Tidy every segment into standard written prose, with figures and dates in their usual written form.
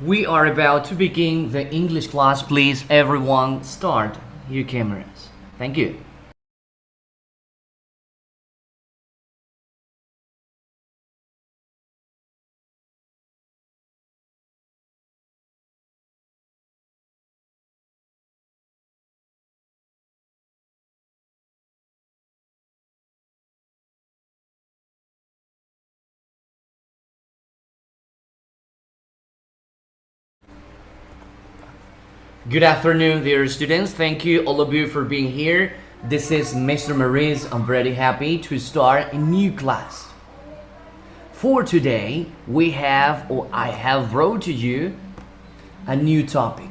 We are about to begin the English class. Please, everyone, start your cameras. Thank you. Good afternoon, dear students. Thank you, all of you, for being here. This is Mr. Maurice. I'm very happy to start a new class. For today, I have brought to you a new topic.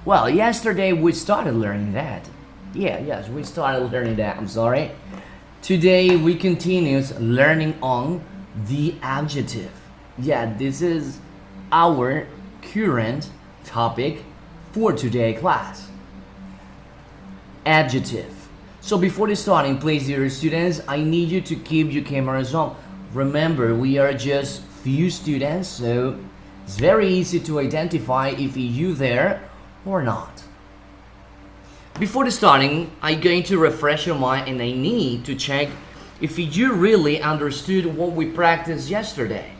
Well, yesterday we started learning that. Yes, we started learning that. I'm sorry. Today we continue learning on the adjective. Yeah, this is our current topic for today's class. Adjective. So before starting, please, dear students, I need you to keep your cameras on. Remember, we are just few students, so it's very easy to identify if you there or not. Before starting, I'm going to refresh your mind and I need to check if you really understood what we practiced yesterday.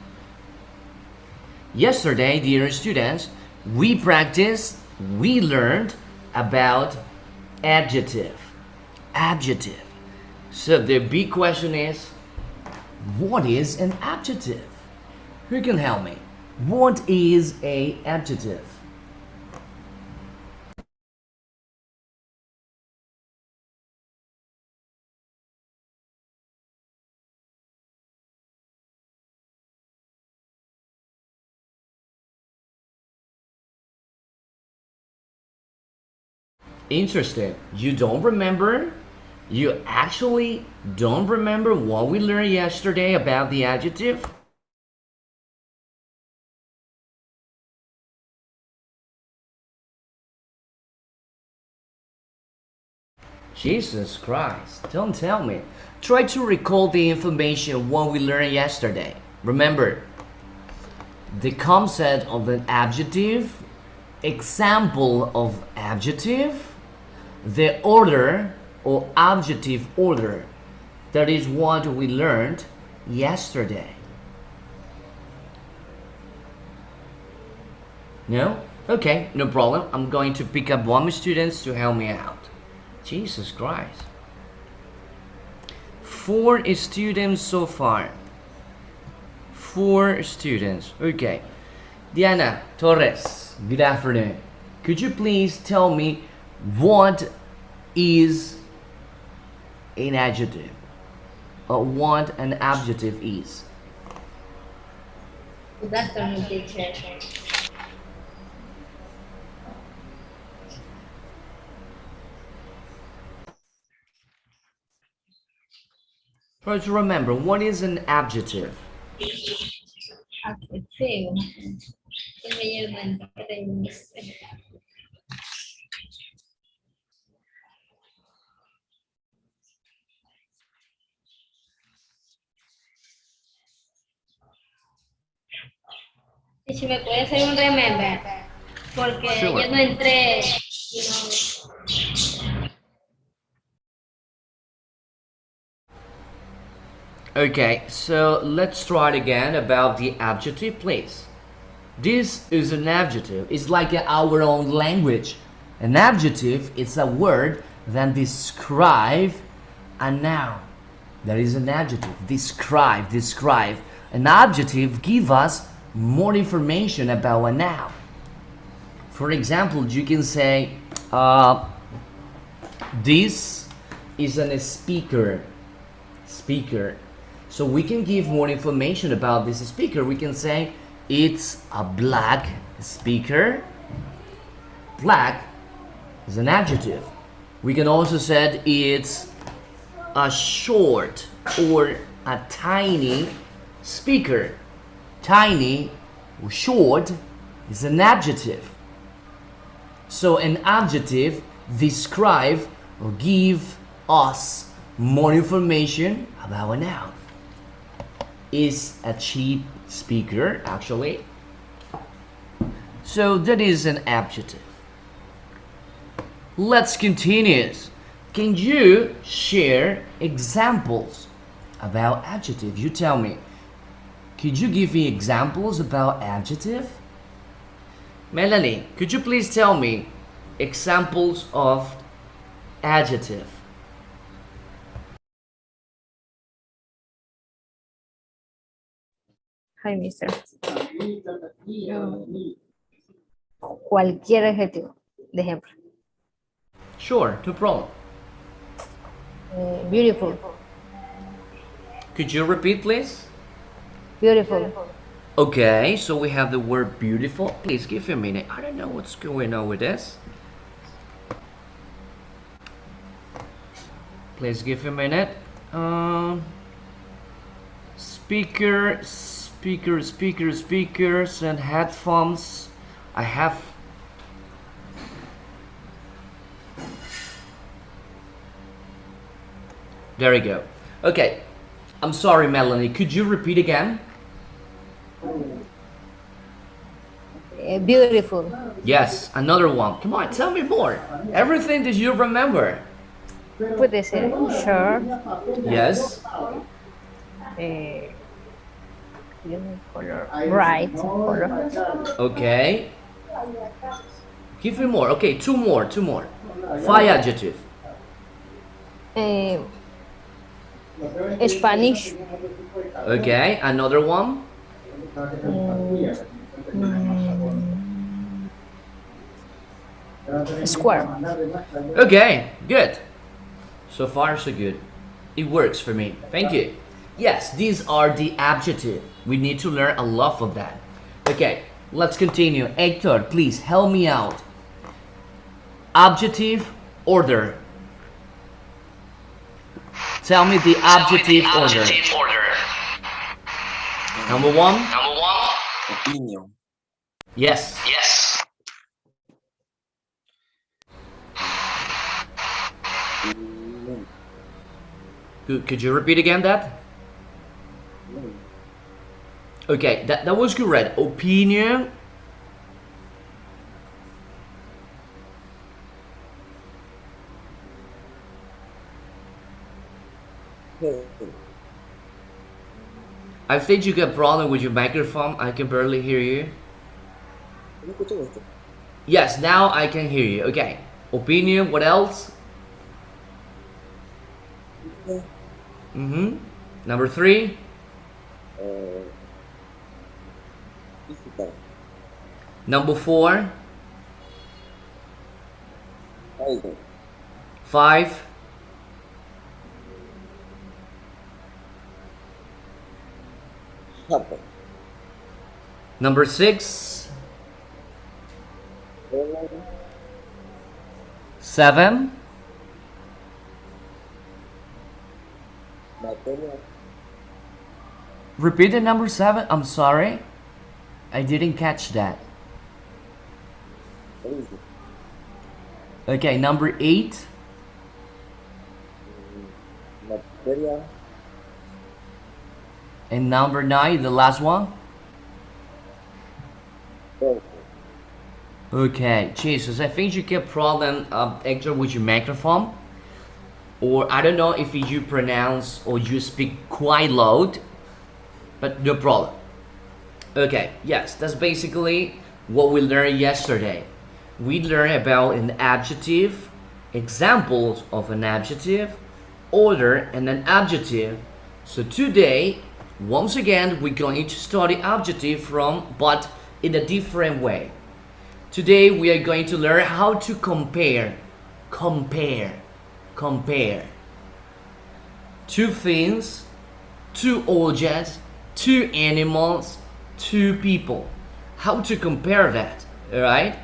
Yesterday, dear students, we learned about adjective. Adjective. So the big question is, what is an adjective? Who can help me? What is an adjective? Interesting. You don't remember? You actually don't remember what we learned yesterday about the adjective? Jesus Christ, don't tell me. Try to recall the information what we learned yesterday. Remember, the concept of an adjective, example of adjective, the order or adjective order. That is what we learned yesterday. No? Okay, no problem. I'm going to pick up one students to help me out. Jesus Christ. 4 students so far. 4 students. Okay. Diana Torres, good afternoon. Could you please tell me what is an adjective? Or what an adjective is? Good afternoon, teacher. Try to remember, what is an adjective? Adjective. Si me puede hacer un remember, porque Sure. yo no entré. Okay, so let's try it again about the adjective, please. This is an adjective. It's like our own language. An adjective is a word that describes a noun. That is an adjective. Describe. An adjective gives us more information about a noun. For example, you can say, this is a speaker. So we can give more information about this speaker. We can say it's a black speaker. Black is an adjective. We can also say it's a short or a tiny speaker. Tiny or short is an adjective. So an adjective describe or give us more information about a noun. Is a cheap speaker, actually. So that is an adjective. Let's continue. Can you share examples about adjective? You tell me. Could you give me examples about adjective? Melanie, could you please tell me examples of adjective? Hi, mister. Cualquier adjetivo, de ejemplo. Sure, no problem. Beautiful. Could you repeat, please? Beautiful. Okay, so we have the word beautiful. Please give me a minute. I don't know what's going on with this. Please give me a minute. Speakers and headphones. I have. There we go. Okay. I'm sorry, Melanie. Could you repeat again? Beautiful. Yes, another one. Come on, tell me more. Everything that you remember. Puede ser short. Yes. Color. Bright color. Okay. Give me more. Okay, two more. 5 adjective. Spanish. Okay, another one. Square. Okay, good. So far, so good. It works for me. Thank you. Yes, these are the adjective. We need to learn a lot of that. Okay, let's continue. Hector, please help me out. Adjective order. Tell me the adjective order. Number one. Opinion. Yes. Could you repeat again that? Okay, that was correct. Opinion. I think you got a problem with your microphone. I can barely hear you. Yes, now I can hear you. Okay. Opinion, what else? Number 3. Number 4. 5. Number 6. 7. Repeat the number 7. I'm sorry. I didn't catch that. Okay, number 8. And number 9, the last one. Okay, Jesus, I think you get problem, Hector, with your microphone. Or I don't know if you pronounce or you speak quite loud, but no problem. Okay, yes, that's basically what we learned yesterday. We learned about an adjective, examples of an adjective, order, and an adjective. So today, once again, we're going to study adjective but in a different way. Today, we are going to learn how to compare. Two things, two objects, two animals, two people. How to compare that, alright?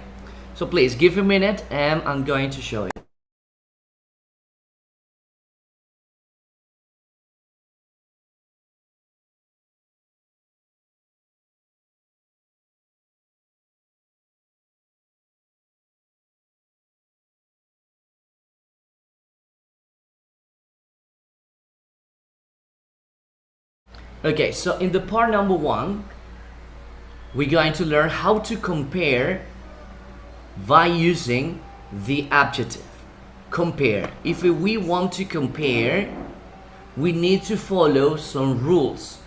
So please give a minute and I'm going to show you. Okay, so in the part number 1, we're going to learn how to compare by using the adjective. Compare. If we want to compare, we need to follow some rules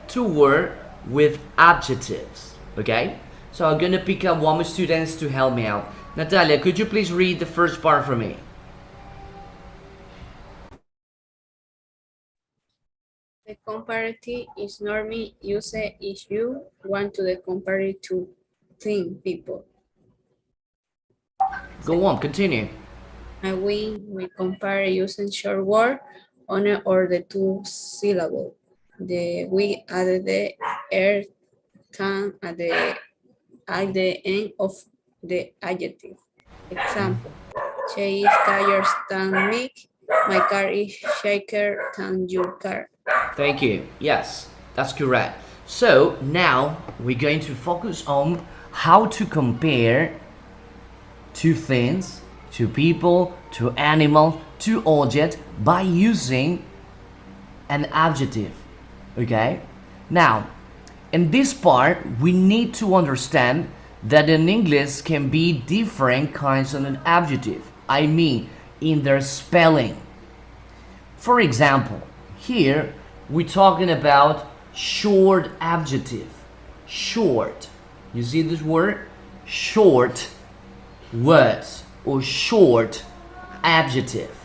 to work with adjectives. Okay? So I'm gonna pick up one of my students to help me out. Natalia, could you please read the first part for me? The comparative is normally used if you want to compare it to thing people. Go on, continue. And we compare using short word on or the two syllable. We added the air can at the end of the adjective. Example, she is tired than me. My car is shaker than your car. Thank you. Yes, that's correct. So now we're going to focus on how to compare two things, two people, two animal, two object by using an adjective. Okay? Now, in this part, we need to understand that in English can be different kinds of an adjective. I mean, in their spelling. For example, here we're talking about short adjective. Short. You see this word? Short words or short adjective.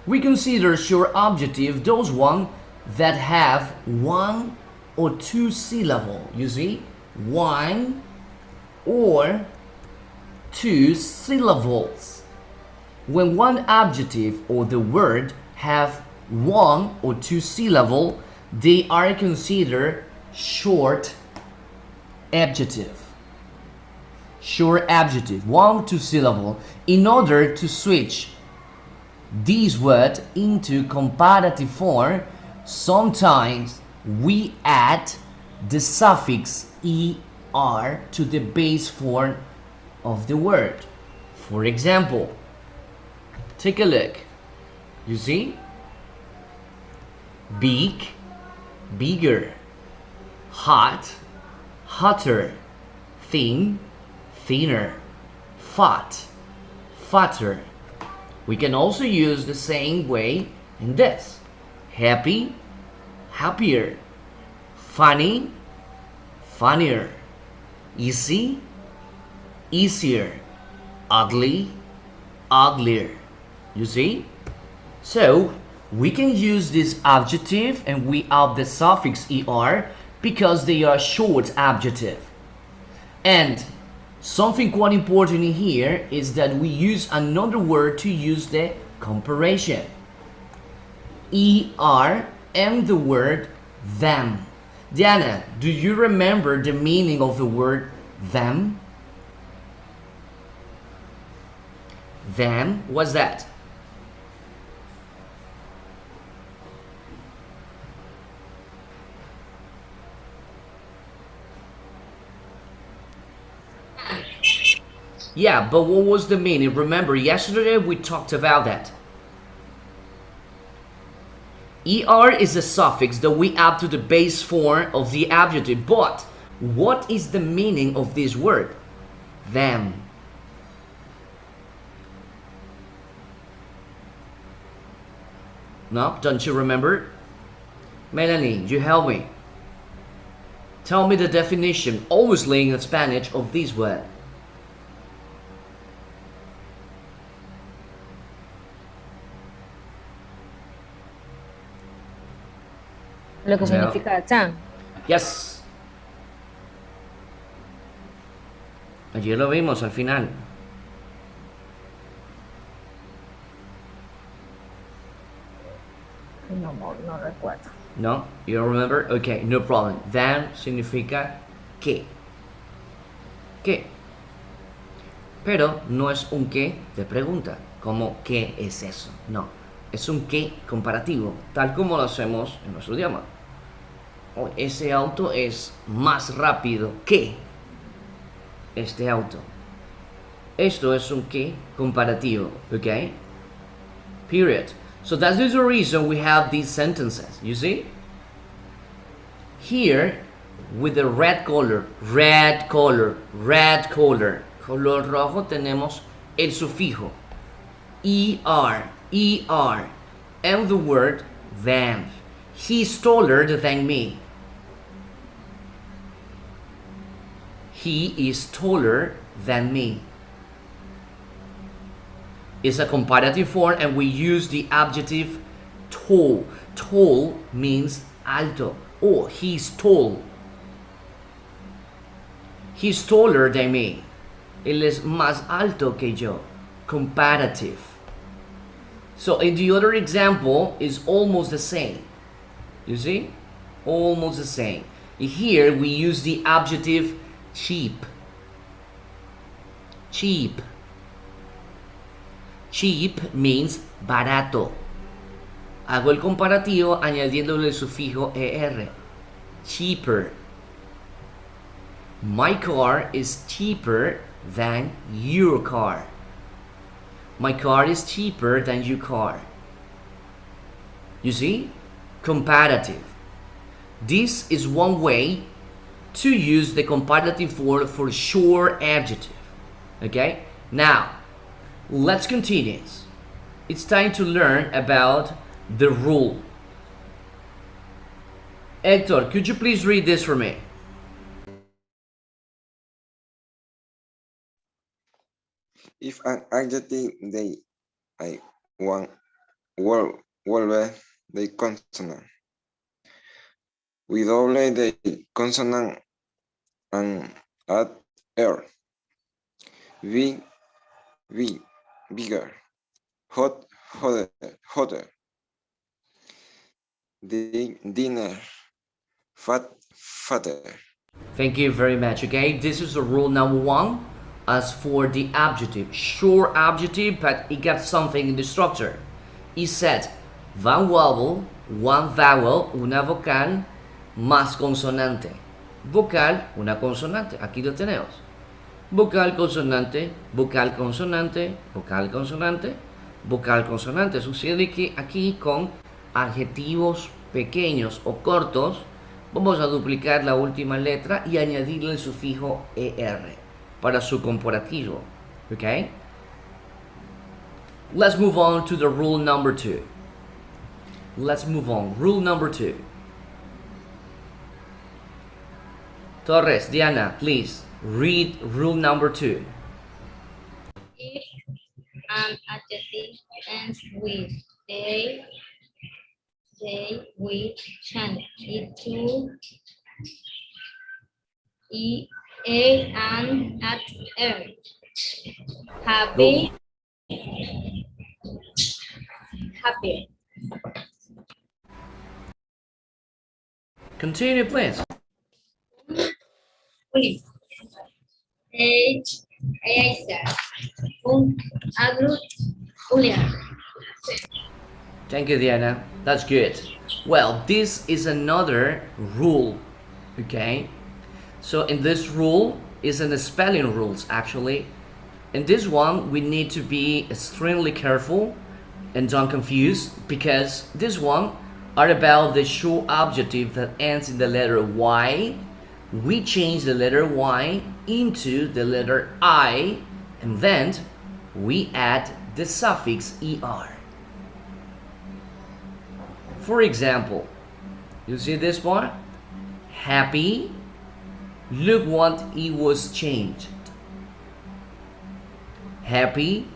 We consider short adjective those ones that have one or two syllables. You see? One or two syllables. When one adjective or the word have one or two syllables, they are considered short adjective. Short adjective, one to syllable. In order to switch these words into comparative form, sometimes we add the suffix er to the base form of the word. For example, take a look. You see? Big, bigger. Hot, hotter. Thin, thinner. Fat, fatter. We can also use the same way in this. Happy, happier. Funny, funnier. Easy, easier. Ugly, uglier. You see? So we can use this adjective and we add the suffix er because they are short adjective. And something quite important in here is that we use another word to use the comparison. Er and the word them. Diana, do you remember the meaning of the word them? Them, what's that? Yeah, but what was the meaning? Remember, yesterday we talked about that. Er is a suffix that we add to the base form of the adjective, but what is the meaning of this word? Them. No? Don't you remember? Melanie, you help me. Tell me the definition, obviously in Spanish, of this word. Lo que significa chan. Yes. Ayer lo vimos al final. No recuerdo. No? You don't remember? Okay, no problem. Then significa que. ¿Qué? Pero no es un qué de pregunta, como ¿qué es eso? No, es un qué comparativo, tal como lo hacemos en nuestro idioma. Oh, ese auto es más rápido que este auto. Esto es un qué comparativo, okay? Period. So that is the reason we have these sentences, you see? Here, with the red color, red color, red color. Color rojo tenemos el sufijo er, er, and the word than. He's taller than me. He is taller than me. It's a comparative form and we use the adjective tall. Tall means alto. Oh, he's tall. He's taller than me. Él es más alto que yo. Comparative. So in the other example is almost the same. You see? Almost the same. Here we use the adjective cheap. Cheap. Cheap means barato. Hago el comparativo añadiéndole el sufijo er. Cheaper. My car is cheaper than your car. My car is cheaper than your car. You see? Comparative. This is one way to use the comparative form for short adjective. Okay? Now, let's continue. It's time to learn about the rule. Hector, could you please read this for me? If an adjective they I one vuelve the consonant. We double the consonant and add er. Big, bigger. Hot, hotter. Dinner, fatter. Thank you very much. Okay, this is the rule number one. As for the adjective, short adjective, but it got something in the structure. It said one vowel, una vocal, más consonante. Vocal, una consonante. Aquí lo tenemos. Vocal, consonante, vocal, consonante, vocal, consonante, vocal, consonante. Sucede que aquí con adjetivos pequeños o cortos vamos a duplicar la última letra y añadirle el sufijo er para su comparativo. Okay? Let's move on to the rule number 2. Let's move on. Rule number 2. Torres, Diana, please read rule number 2. If an adjective ends with they, we change it to and at er. Happy, happy. Continue, please. Please. Thank you, Diana. That's good. Well, this is another rule. Okay? So in this rule is in the spelling rules actually. In this one, we need to be extremely careful and don't confuse because this one are about the short adjective that ends in the letter Y. We change the letter Y into the letter I and then we add the suffix ER. For example, you see this one? Happy. Look what it was changed. Happy,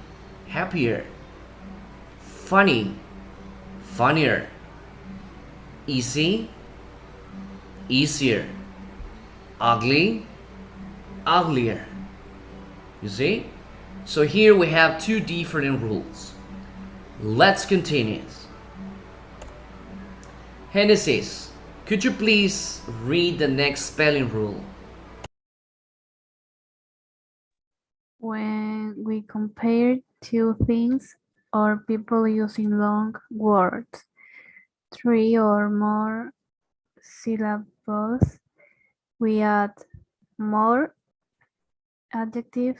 happier. Funny, funnier. Easy, easier. Ugly, uglier. You see? So here we have two different rules. Let's continue. Genesis, could you please read the next spelling rule? When we compare two things or people using long words, 3 or more syllables, we add more adjective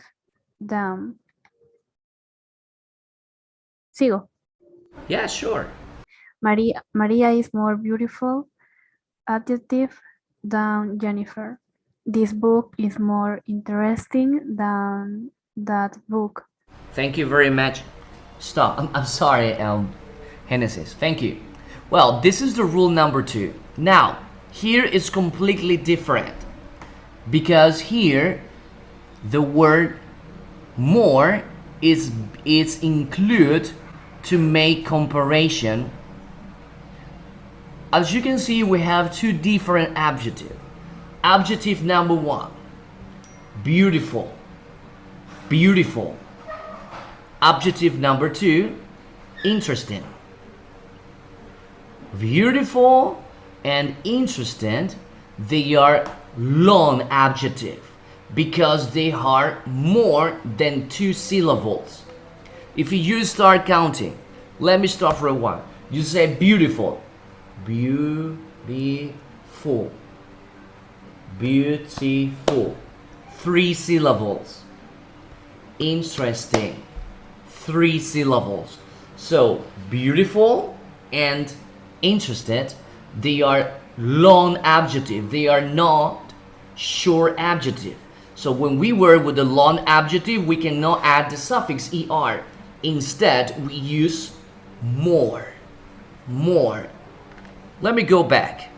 than. Sigo. Yeah, sure. Maria is more beautiful. Adjective than Jennifer. This book is more interesting than that book. Thank you very much. Stop. I'm sorry, Genesis. Thank you. Well, this is the rule number 2. Now, here is completely different because here the word more is included to make comparison. As you can see, we have 2 different adjectives. Adjective number 1, beautiful, beautiful. Adjective number 2, interesting. Beautiful and interesting, they are long adjective because they are more than 2 syllables. If you start counting, let me start for a while. You say beautiful, beautiful, beautiful, 3 syllables. Interesting, 3 syllables. So beautiful and interested, they are long adjective. They are not short adjective. So when we work with the long adjective, we cannot add the suffix er. Instead, we use more. More. Let me go back.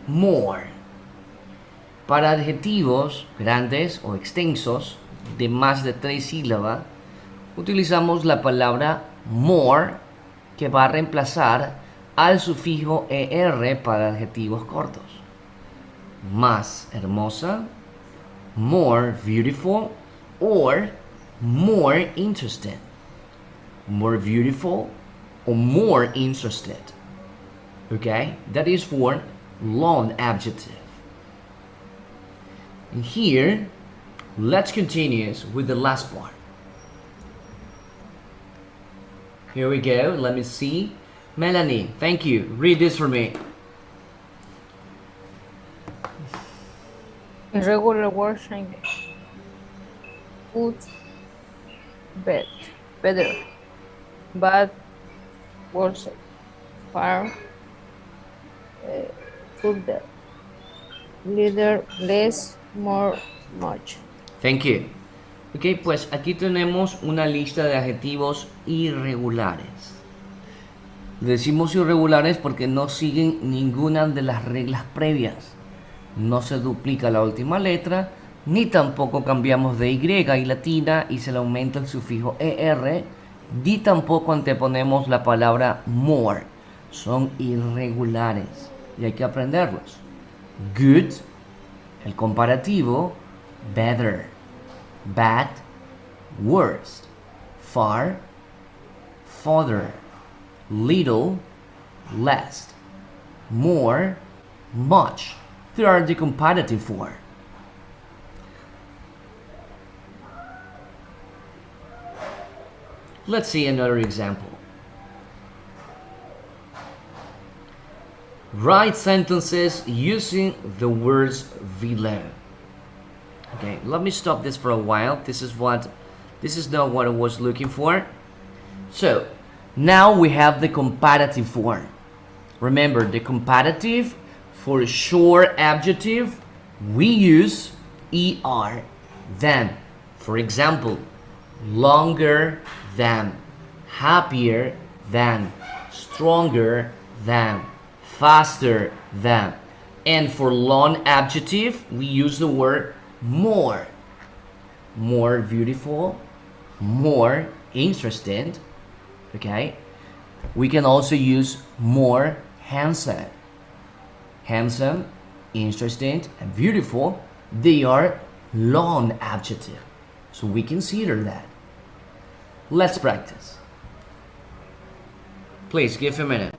More. Para adjetivos grandes o extensos de más de 3 sílabas, utilizamos la palabra more, que va a reemplazar al sufijo er para adjetivos cortos. Más hermosa, more beautiful, or more interested. More beautiful or more interested. Okay, that is for long adjective. And here, let's continue with the last part. Here we go. Let me see. Melanie, thank you. Read this for me. Irregular word change. Good, bad, better, bad, worse, far, further, little, less, more, much. Thank you. Ok, pues aquí tenemos una lista de adjetivos irregulares. Decimos irregulares porque no siguen ninguna de las reglas previas. No se duplica la última letra, ni tampoco cambiamos de Y y latina y se le aumenta el sufijo ER, ni tampoco anteponemos la palabra more. Son irregulares y hay que aprenderlos. Good, el comparativo, better, bad, worst, far, farther, little, less, more, much. They are the comparative form. Let's see another example. Write sentences using the words below. Okay, let me stop this for a while. This is not what I was looking for. So, now we have the comparative form. Remember, the comparative for a short adjective, we use er, than. For example, longer than, happier than, stronger than, faster than. And for long adjective, we use the word more. More beautiful, more interesting. Okay? We can also use more handsome. Handsome, interesting, and beautiful, they are long adjective. So we consider that. Let's practice. Please give a minute.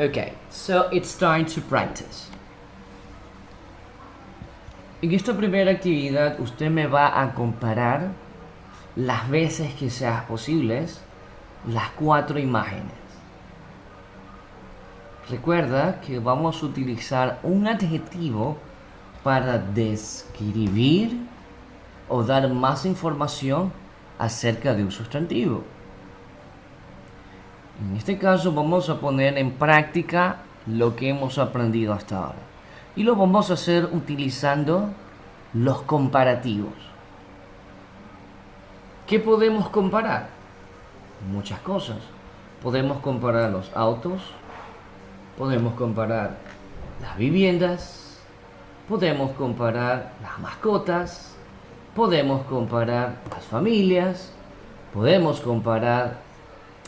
Okay, so it's time to practice. En esta primera actividad usted me va a comparar las veces que sea posibles las 4 imágenes. Recuerda que vamos a utilizar un adjetivo para describir o dar más información acerca de un sustantivo. En este caso vamos a poner en práctica lo que hemos aprendido hasta ahora. Y lo vamos a hacer utilizando los comparativos. ¿Qué podemos comparar? Muchas cosas. Podemos comparar los autos, podemos comparar las viviendas, podemos comparar las mascotas, podemos comparar las familias, podemos comparar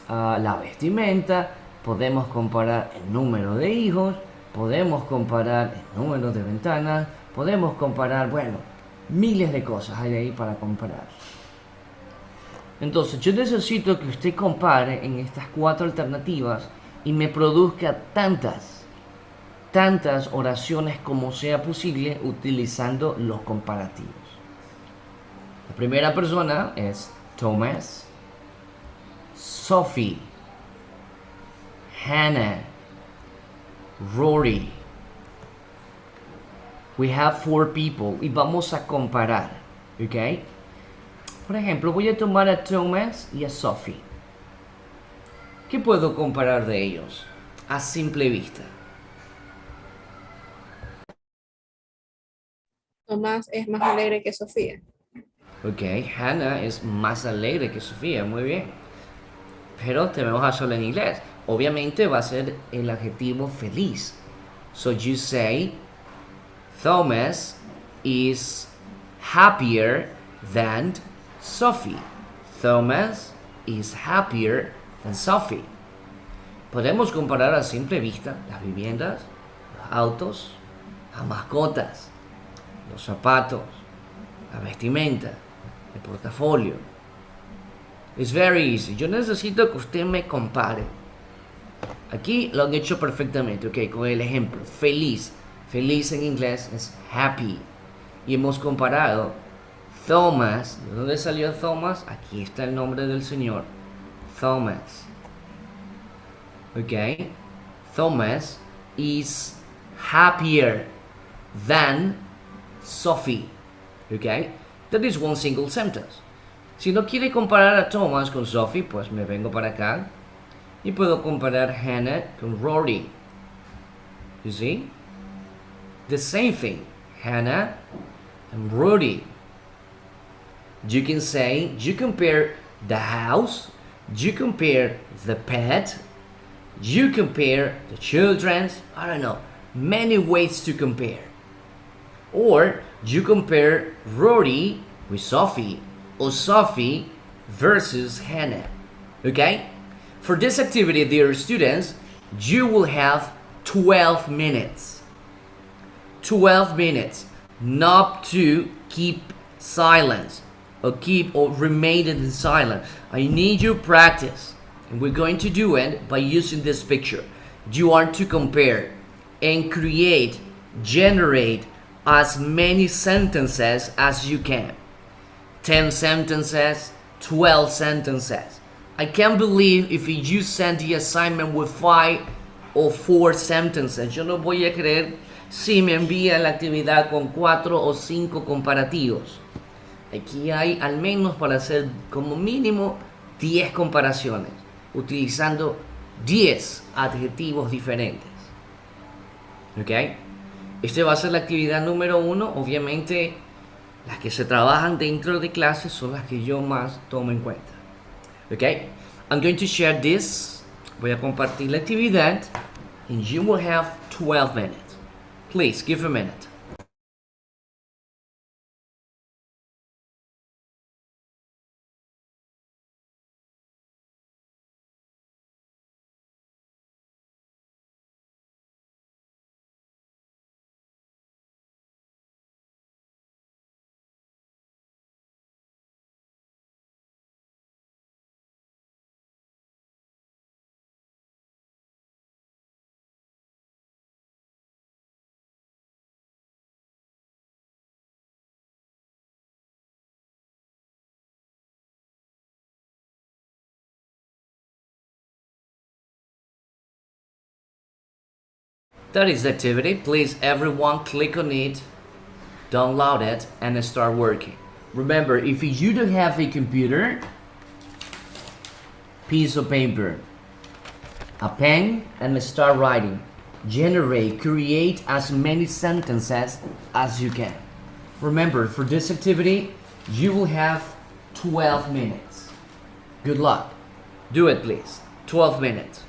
la vestimenta, podemos comparar el número de hijos, podemos comparar el número de ventanas, podemos comparar, bueno, miles de cosas hay ahí para comparar. Entonces yo necesito que usted compare en estas 4 alternativas y me produzca tantas oraciones como sea posible utilizando los comparativos. La primera persona es Thomas, Sophie, Hannah, Rory. We have 4 people y vamos a comparar, ¿ok? Por ejemplo, voy a tomar a Thomas y a Sophie. ¿Qué puedo comparar de ellos a simple vista? Tomás es más alegre que Sofía. Ok, Hannah es más alegre que Sofía, muy bien. Pero tenemos a hacerlo en inglés. Obviamente va a ser el adjetivo feliz. So you say, Thomas is happier than Sophie. Thomas is happier than Sophie. Podemos comparar a simple vista las viviendas, los autos, las mascotas, los zapatos, la vestimenta, el portafolio. It's very easy. Yo necesito que usted me compare. Aquí lo han hecho perfectamente, ok, con el ejemplo. Feliz. Feliz en inglés es happy. Y hemos comparado Thomas. ¿De dónde salió Thomas? Aquí está el nombre del señor. Thomas. Ok. Thomas is happier than Sophie. Ok. That is one single sentence. Si no quiere comparar a Thomas con Sophie, pues me vengo para acá y puedo comparar Hannah con Rory. You see? The same thing. Hannah and Rory. You can say, you compare the house, you compare the pet, you compare the children's, I don't know, many ways to compare. Or you compare Rory with Sophie, or Sophie versus Hannah. Okay? For this activity, dear students, you will have 12 minutes. 12 minutes. Not to keep silence or remain in silence. I need you practice. And we're going to do it by using this picture. You are to compare and create, generate as many sentences as you can. 10 sentences, 12 sentences. I can't believe if you send the assignment with 5 or 4 sentences. Yo no voy a creer si me envía la actividad con 4 o 5 comparativos. Aquí hay al menos para hacer como mínimo 10 comparaciones, utilizando 10 adjetivos diferentes. ¿Ok? Este va a ser la actividad número 1. Obviamente, las que se trabajan dentro de clases son las que yo más tomo en cuenta. Okay? I'm going to share this. Voy a compartir la actividad. And you will have 12 minutes. Please, give a minute. That is the activity. Please, everyone, click on it, download it, and start working. Remember, if you don't have a computer, piece of paper, a pen, and start writing. Generate, create as many sentences as you can. Remember, for this activity, you will have 12 minutes. Good luck. Do it, please. 12 minutes.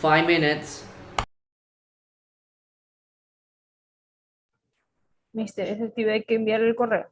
5 minutes. Mister, efectivo hay que enviar el correo.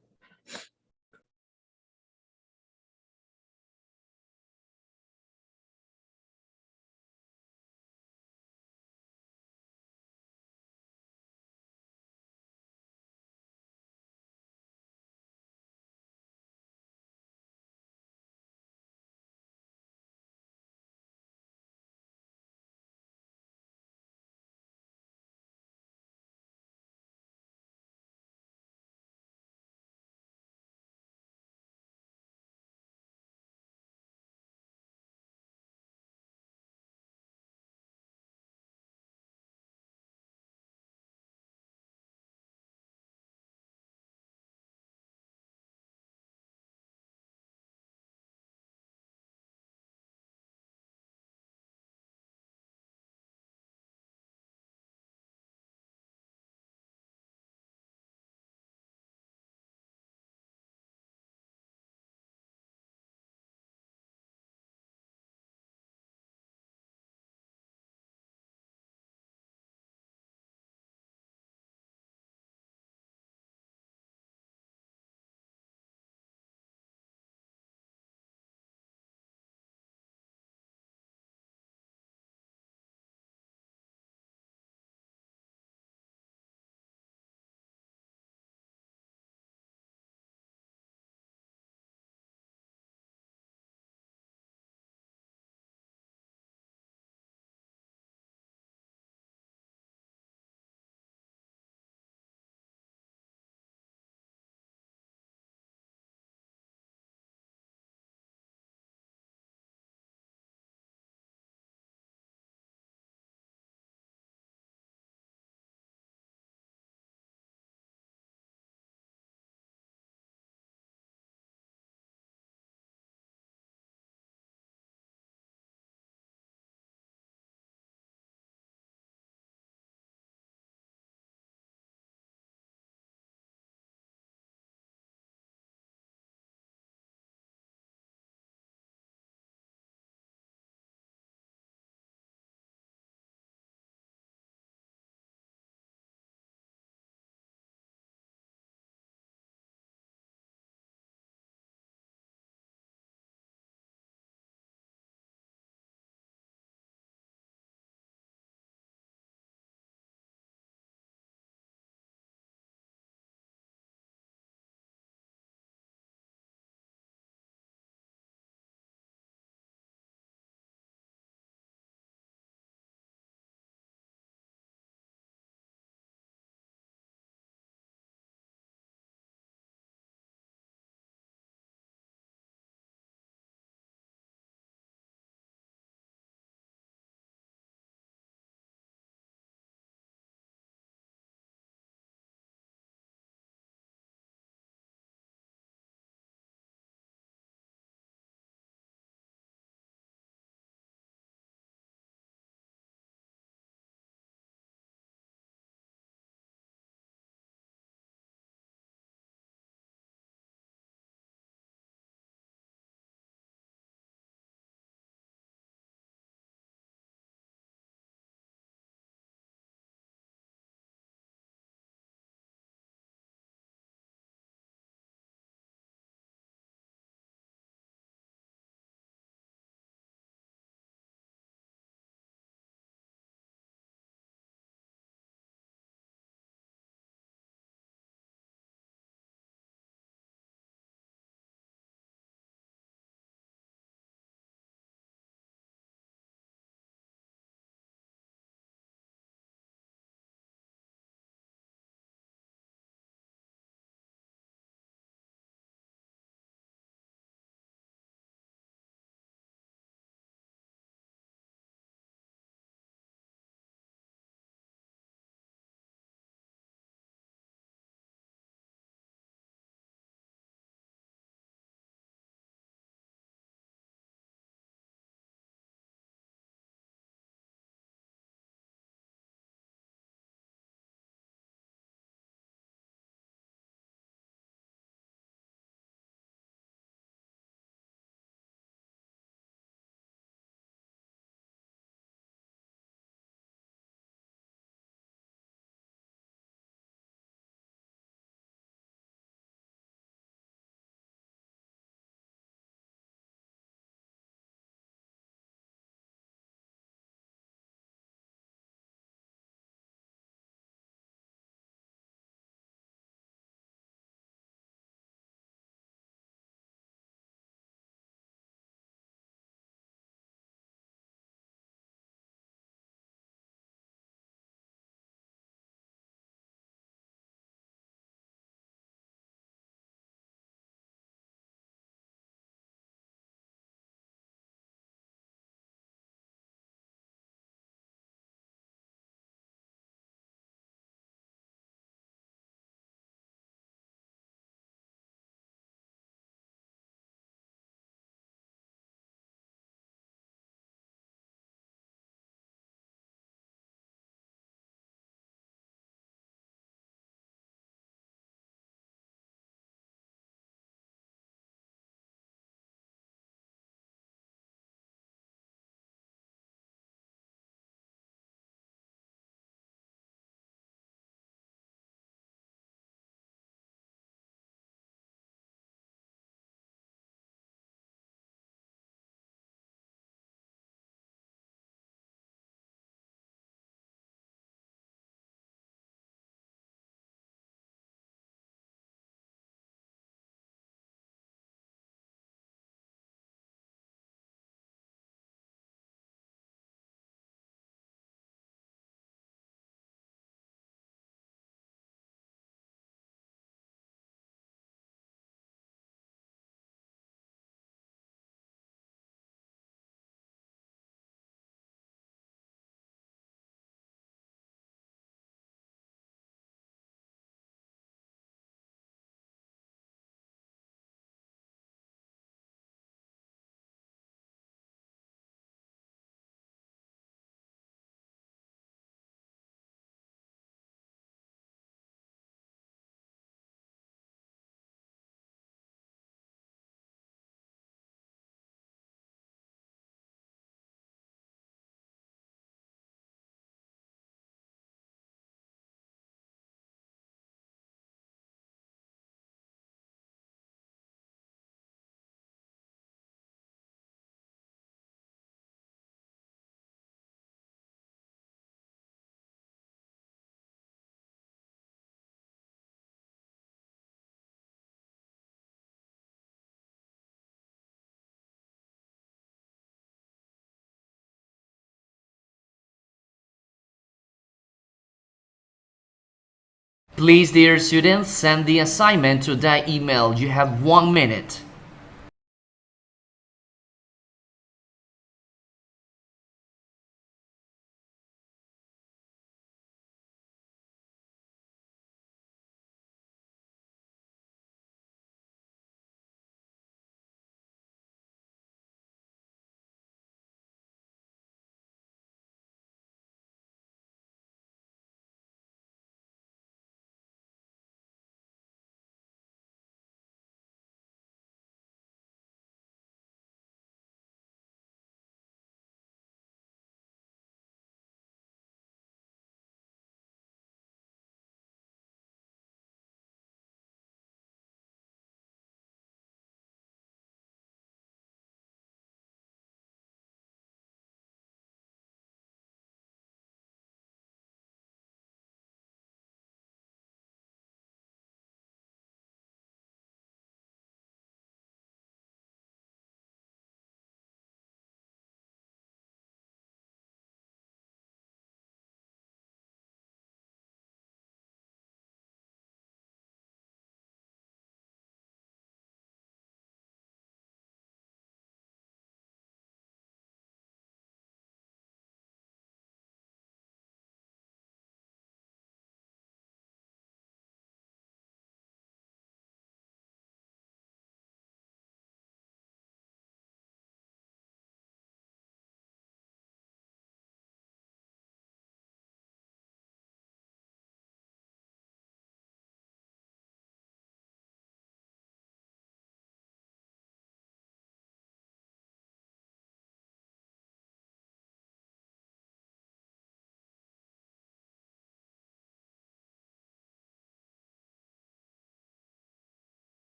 Please, dear students, send the assignment to that email. You have 1 minute.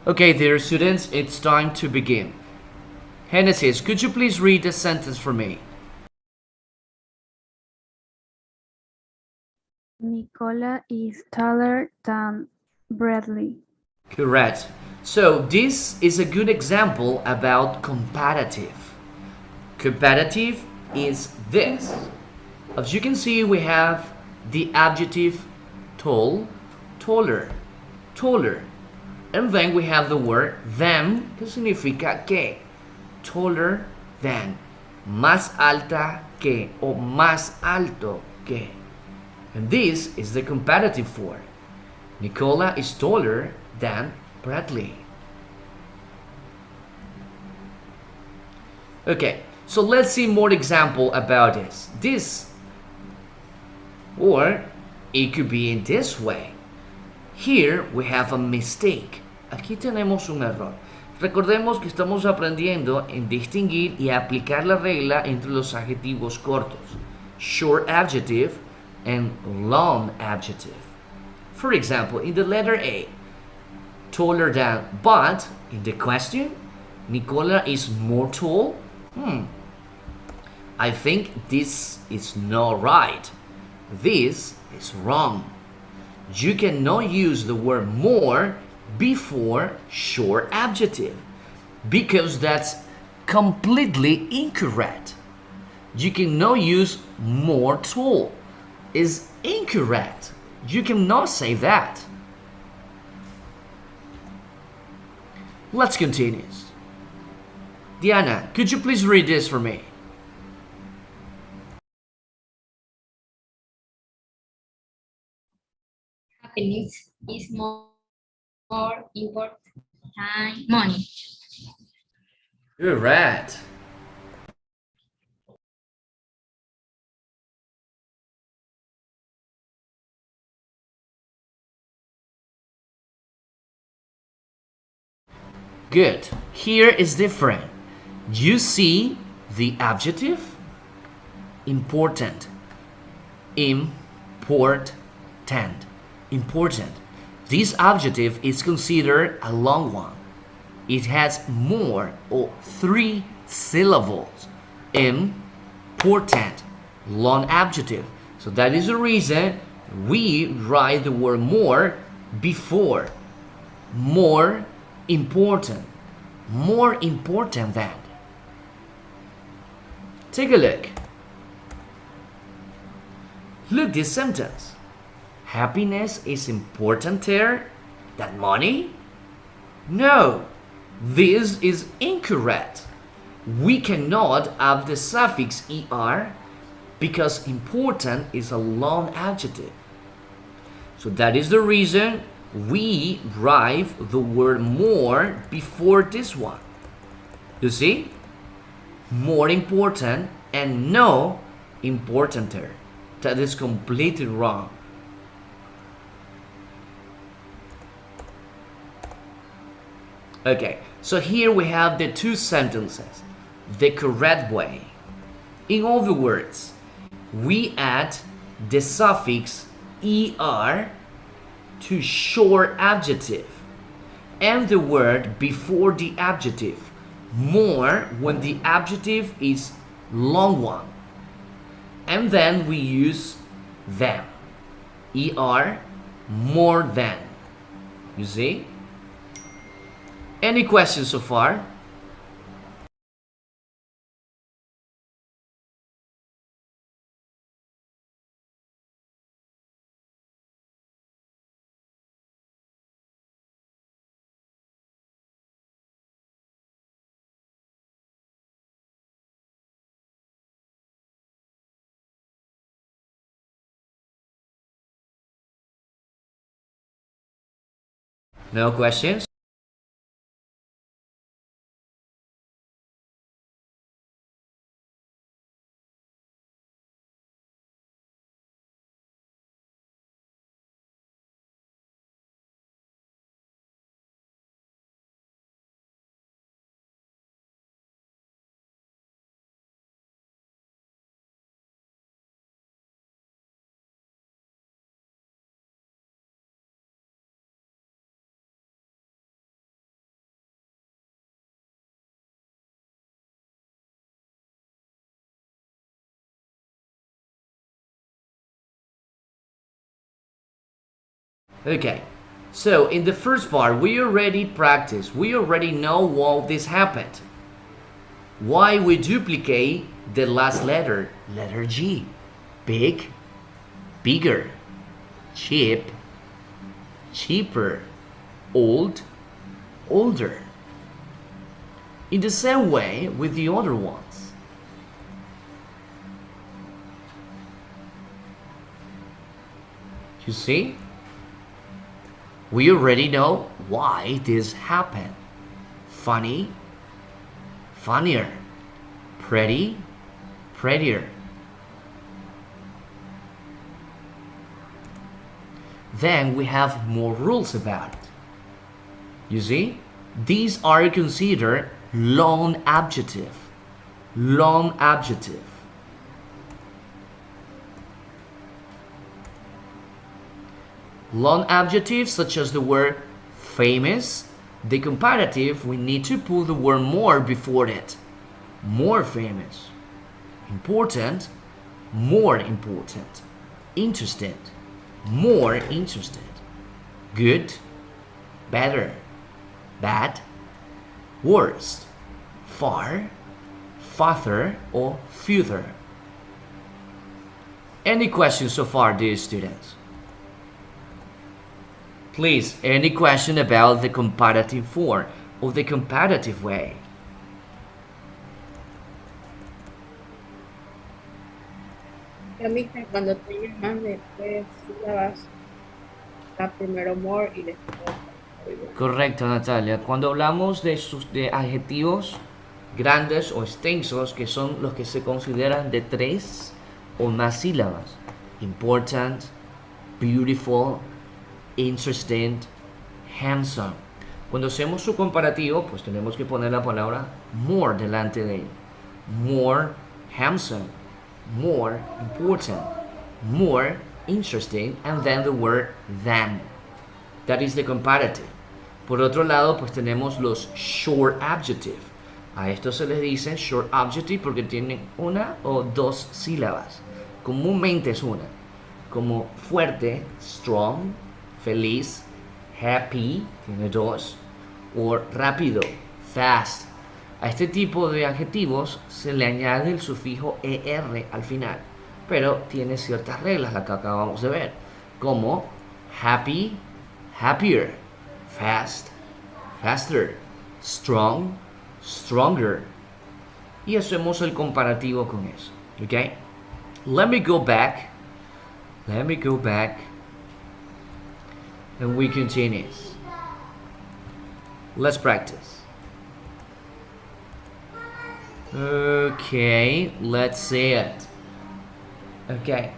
Okay, dear students, it's time to begin. Genesis, could you please read the sentence for me? Nicola is taller than Bradley. Correct. So this is a good example about comparative. Comparative is this. As you can see, we have the adjective tall, taller, taller. And then we have the word than, que significa que. Taller than. Más alta que o más alto que. And this is the comparative form. Nicola is taller than Bradley. Okay, so let's see more example about this. This, or it could be in this way. Here we have a mistake. Aquí tenemos un error. Recordemos que estamos aprendiendo en distinguir y aplicar la regla entre los adjetivos cortos, short adjective and long adjective. For example, in the letter A, taller than, but in the question, Nicola is more tall. I think this is not right. This is wrong. You cannot use the word more before short adjective because that's completely incorrect. You cannot use more tall. Is incorrect. You cannot say that. Let's continue. Diana, could you please read this for me? Happiness is more important than money. You're right. Good. Here is different. You see the adjective important. Important. Important. This adjective is considered a long one. It has more or 3 syllables. Important. Long adjective. So that is the reason we write the word more before. More important. More important than. Take a look. Look this sentence. Happiness is importanter than money? No, this is incorrect. We cannot add the suffix er because important is a long adjective. So that is the reason we write the word more before this one. You see? More important and no importanter. That is completely wrong. Okay, so here we have the 2 sentences, the correct way. In other words, we add the suffix er to short adjective and the word before the adjective, more when the adjective is long one. And then we use than, er, more than. You see? Any questions so far? No questions? Okay, so in the first part, we already practiced. We already know why this happened. Why we duplicate the last letter, letter G. Big, bigger. Cheap, cheaper. Old, older. In the same way with the other ones. You see? We already know why this happened. Funny, funnier. Pretty, prettier. Then we have more rules about it. You see? These are considered long adjective. Long adjective. Long adjectives such as the word famous. The comparative, we need to put the word more before it. More famous. Important. More important. Interested. More interested. Good. Better. Bad. Worst. Far. Farther or further. Any questions so far, dear students? Please, any question about the comparative form or the comparative way? Cuando tienes más de 3 sílabas, está primero more y después. Correcto, Natalia. Cuando hablamos de adjetivos grandes o extensos, que son los que se consideran de 3 o más sílabas. Important, beautiful, interesting, handsome. Cuando hacemos su comparativo, pues tenemos que poner la palabra more delante de él. More handsome, more important, more interesting, and then the word than. That is the comparative. Por otro lado, pues tenemos los short adjective. A estos se les dice short adjective porque tienen 1 o 2 sílabas. Comúnmente es una. Como fuerte, strong, feliz, happy, tiene 2. O rápido, fast. A este tipo de adjetivos se le añade el sufijo er al final. Pero tiene ciertas reglas, las que acabamos de ver. Como happy, happier, fast, faster, strong, stronger. Y hacemos el comparativo con eso. Okay? Let me go back. And we continue. Let's practice. Okay, let's see it. Okay.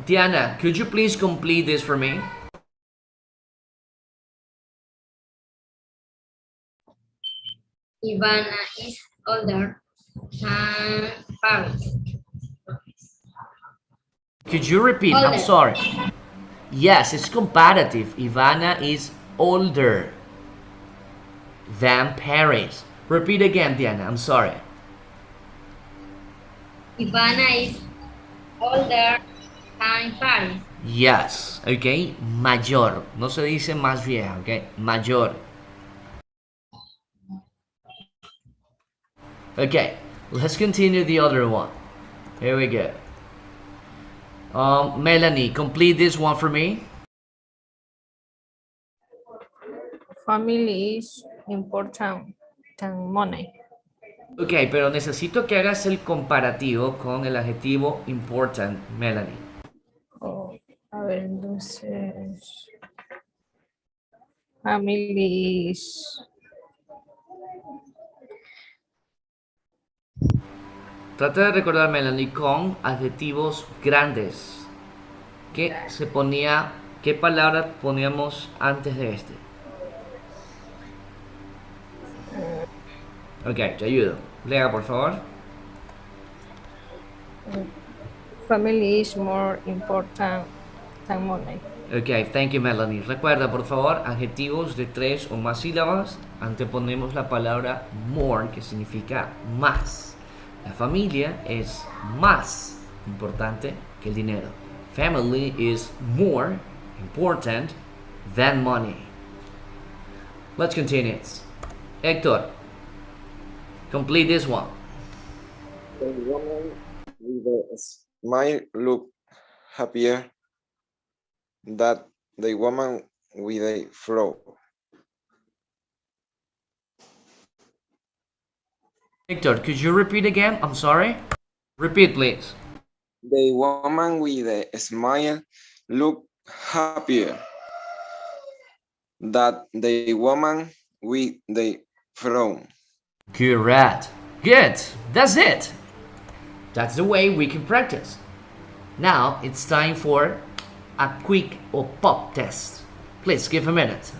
Diana, could you please complete this for me? Ivana is older than Paris. Could you repeat? I'm Older. sorry. Yes, it's comparative. Ivana is older than Paris. Repeat again, Diana. I'm sorry. Ivana is older than Paris. Yes, okay. Mayor. No se dice más vieja, okay. Mayor. Okay, let's continue the other one. Here we go. Melanie, complete this one for me. Family is important than money. Ok, pero necesito que hagas el comparativo con el adjetivo important, Melanie. Oh, a ver, entonces. Family is. Trata de recordar, Melanie, con adjetivos grandes. ¿Qué se ponía, qué palabra poníamos antes de este? Ok, te ayudo. Lea, por favor. Family is more important than money. Ok, thank you, Melanie. Recuerda, por favor, adjetivos de 3 o más sílabas. Anteponemos la palabra more, que significa más. La familia es más importante que el dinero. Family is more important than money. Let's continue. Héctor, complete this one. The woman with the smile look happier than the woman with a frown. Héctor, could you repeat again? I'm sorry. Repeat, please. The woman with a smile look happier than the woman with the frown. Correct. Good. That's it. That's the way we can practice. Now it's time for a quick or pop test. Please give a minute.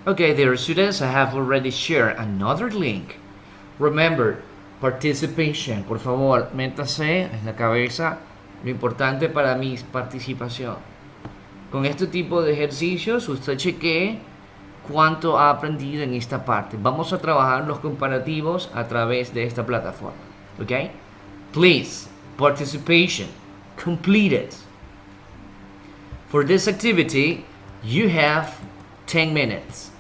Okay, dear students, I have already shared another link. Remember, participation. Por favor, métase en la cabeza lo importante para mí es participación. Con este tipo de ejercicios, usted chequee cuánto ha aprendido en esta parte. Vamos a trabajar los comparativos a través de esta plataforma. ¿Ok? Please, participation, complete it. For this activity, you have 10 minutes.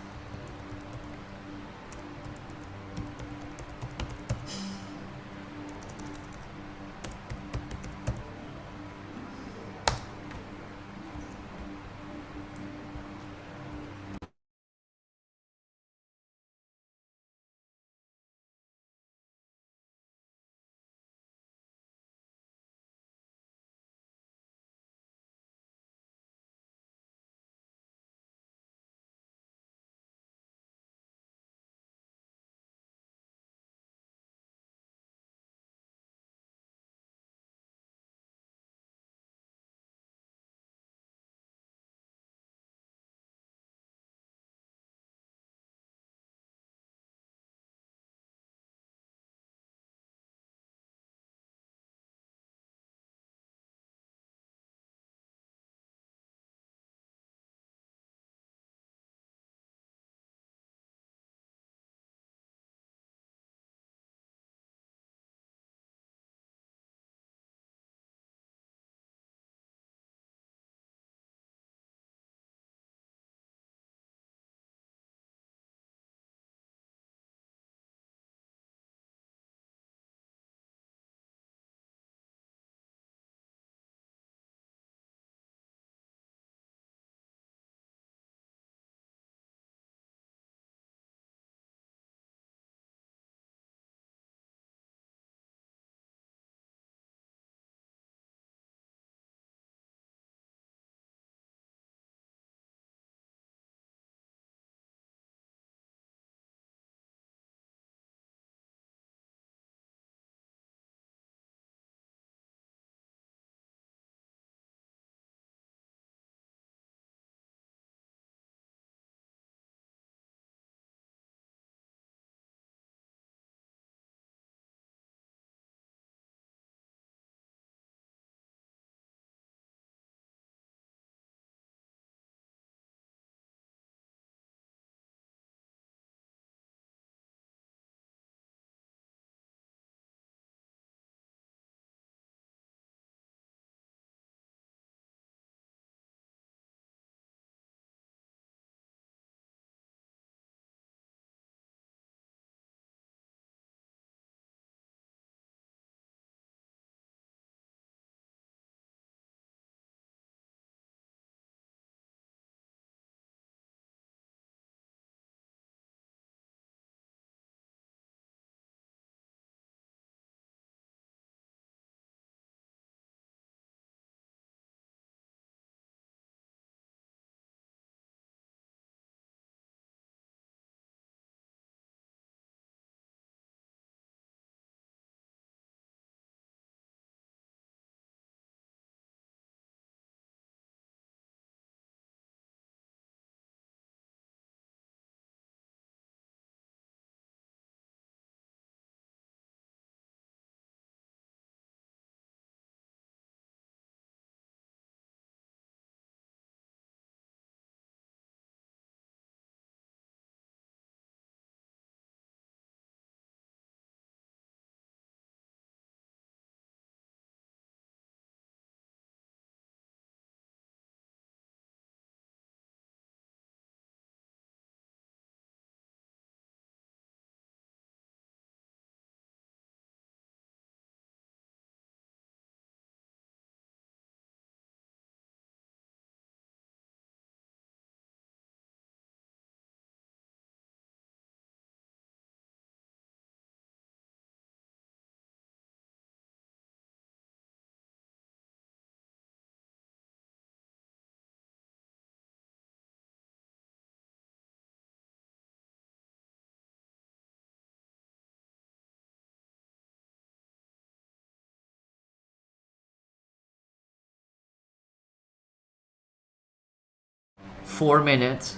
Four minutes.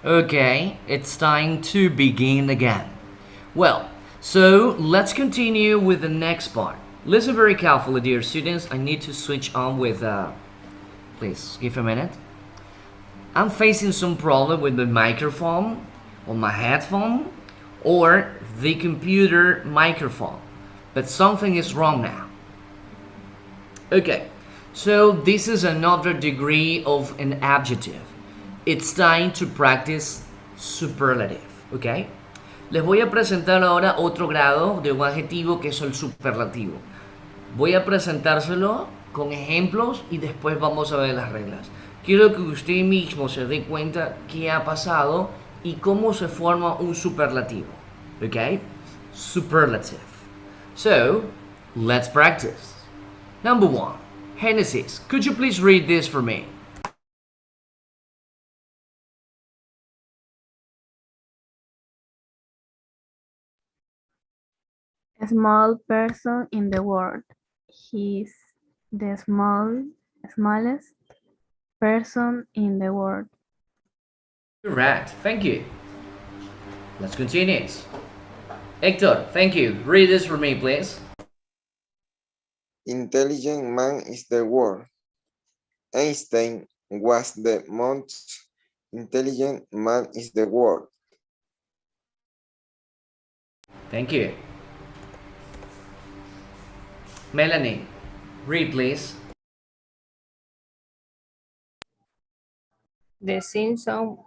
Okay, it's time to begin again. Well, so let's continue with the next part. Listen very carefully, dear students. I need to switch on with, please give a minute. I'm facing some problem with the microphone on my headphone or the computer microphone, but something is wrong now. Okay, so this is another degree of an adjective. It's time to practice superlative, okay? Les voy a presentar ahora otro grado de un adjetivo que es el superlativo. Voy a presentárselo con ejemplos y después vamos a ver las reglas. Quiero que usted mismo se dé cuenta qué ha pasado y cómo se forma un superlativo, okay? Superlative. So, let's practice. Number 1. Genesis, could you please read this for me? A small person in the world. He's the smallest person in the world. Correct, thank you. Let's continue. Hector, thank you. Read this for me, please. Intelligent man is the world. Einstein was the most intelligent man in the world. Thank you. Melanie, read please. The Simpsons